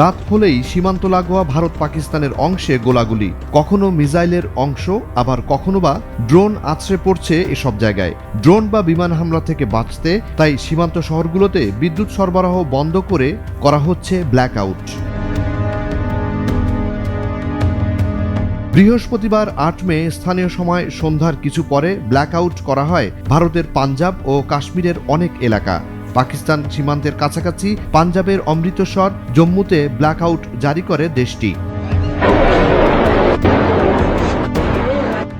রাত হলেই সীমান্ত লাগোয়া ভারত পাকিস্তানের অংশে গোলাগুলি, কখনো মিসাইলের অংশ, আবার কখনো বা ড্রোন আছড়ে পড়ছে এসব জায়গায়। ড্রোন বা বিমান হামলা থেকে বাঁচতে তাই সীমান্ত শহরগুলোতে বিদ্যুৎ সরবরাহ বন্ধ করে করা হচ্ছে ব্ল্যাক আউট। বৃহস্পতিবার ৮ মে স্থানীয় সময় সন্ধ্যার কিছু পরে ব্ল্যাক আউট করা হয় ভারতের পাঞ্জাব ও কাশ্মীরের অনেক এলাকা। পাকিস্তান সীমান্তের কাছাকাছি পাঞ্জাবের অমৃতসর, জম্মুতে ব্ল্যাক আউট জারি করে দেশটি।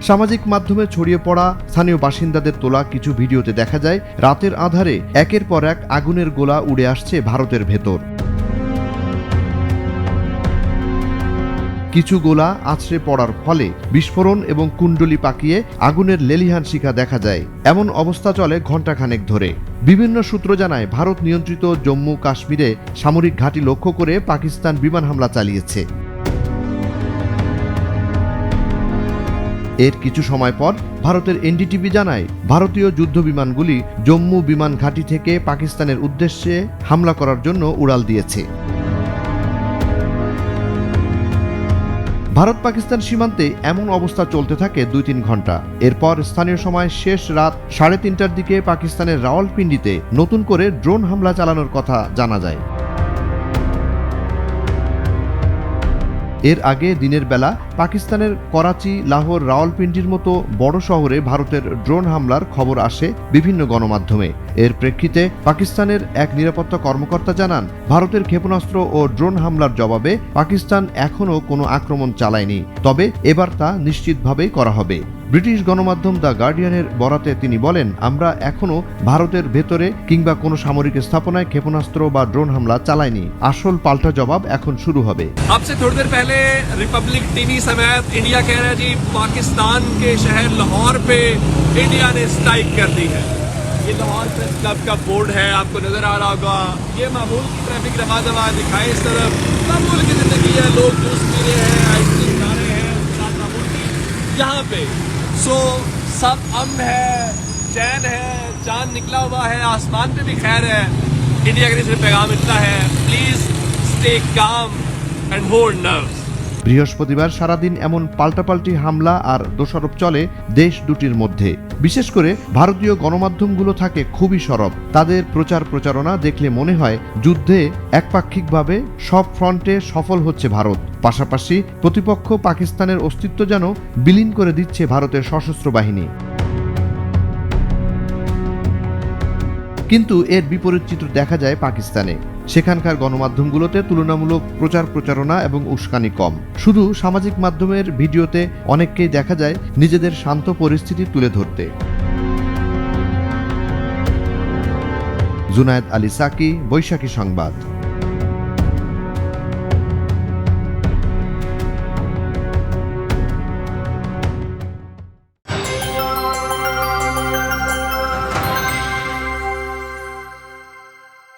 সামাজিক মাধ্যমে ছড়িয়ে পড়া স্থানীয় বাসিন্দাদের তোলা কিছু ভিডিওতে দেখা যায় রাতের আঁধারে একের পর এক আগুনের গোলা উড়ে আসছে ভারতের ভেতর। কিছু গোলা আছড়ে পড়ার ফলে বিস্ফোরণ এবং কুণ্ডলি পাকিয়ে আগুনের লেলিহান শিখা দেখা যায়। এমন অবস্থা চলে ঘণ্টাখানেক ধরে। বিভিন্ন সূত্র জানায় ভারত নিয়ন্ত্রিত জম্মু কাশ্মীরে সামরিক ঘাঁটি লক্ষ্য করে পাকিস্তান বিমান হামলা চালিয়েছে। এর কিছু সময় পর ভারতের এনডিটিভি জানায় ভারতীয় যুদ্ধ বিমানগুলি জম্মু বিমান ঘাঁটি থেকে পাকিস্তানের উদ্দেশ্যে হামলা করার জন্য উড়াল দিয়েছে। ভারত পাকিস্তান সীমান্তে এমন অবস্থা চলতে থাকে ২-৩ ঘন্টা। এরপর স্থানীয় সময় শেষ রাত ৩:৩০টার দিকে পাকিস্তানের রাওয়ালপিন্ডিতে নতুন করে ড্রোন হামলা চালানোর কথা জানা যায়। এর আগে দিনের বেলা পাকিস্তানের করাচি, লাহোর, রাওয়ালপিন্ডির মতো বড় শহরে ভারতের ড্রোন হামলার খবর আসে বিভিন্ন গণমাধ্যমে। এর প্রেক্ষিতে পাকিস্তানের এক নিরাপত্তা কর্মকর্তা জানান, ভারতের ক্ষেপণাস্ত্র ও ড্রোন হামলার জবাবে পাকিস্তান এখনও কোনো আক্রমণ চালায়নি, তবে এবার তা নিশ্চিতভাবেই করা হবে। ব্রিটিশ গণমাধ্যম দ্য গার্ডিয়ানের বরাতে তিনি বলেন, আমরা এখনও ভারতের ভেতরে কিংবা কোনো সামরিক স্থাপনায় ক্ষেপণাস্ত্র বা ড্রোন হামলা চালাইনি। আসল পাল্টা জবাব এখন শুরু হবে। आपसे थोड़ी देर पहले रिपब्लिक टीवी समेत इंडिया कह रहा है जी पाकिस्तान के शहर लाहौर पे इंडिया ने स्ट्राइक कर दी है। ये लाहौर प्रेस क्लब का बोर्ड है, आपको नजर आ रहा होगा। ये मामूल की ट्रैफिक रवा दवा दिखाए इस तरफ मामूल की जिंदगी है, लोग जूस पी रहे हैं, आइसक्रीम खा रहे हैं, साथ मामूल की यहाँ पे सो सब अमन है, चैन है, चांद निकला हुआ है, आसमान पे भी खैर है। इंडिया के लिए पैगाम इतना है, please stay calm and hold nerves. বৃহস্পতিবার সারাদিন এমন পাল্টাপাল্টি হামলা আর দোষারোপ চলে দেশ দুটির মধ্যে। বিশেষ করে ভারতীয় গণমাধ্যমগুলো থাকে খুবই সরব। তাদের প্রচার প্রচারণা দেখলে মনে হয় যুদ্ধে একপাক্ষিকভাবে সব ফ্রন্টে সফল হচ্ছে ভারত। পাশাপাশি প্রতিপক্ষ পাকিস্তানের অস্তিত্ব যেন বিলীন করে দিচ্ছে ভারতের সশস্ত্র বাহিনী। কিন্তু এর বিপরীত চিত্র দেখা যায় পাকিস্তানে। সেখানকার গণমাধ্যমগুলোতে তুলনামূলক প্রচার প্রচারণা এবং উস্কানি কম। শুধু সামাজিক মাধ্যমের ভিডিওতে অনেককেই দেখা যায় নিজেদের শান্ত পরিস্থিতি তুলে ধরতে। জুনায়েদ আলী সাকি, বৈশাখী সংবাদ।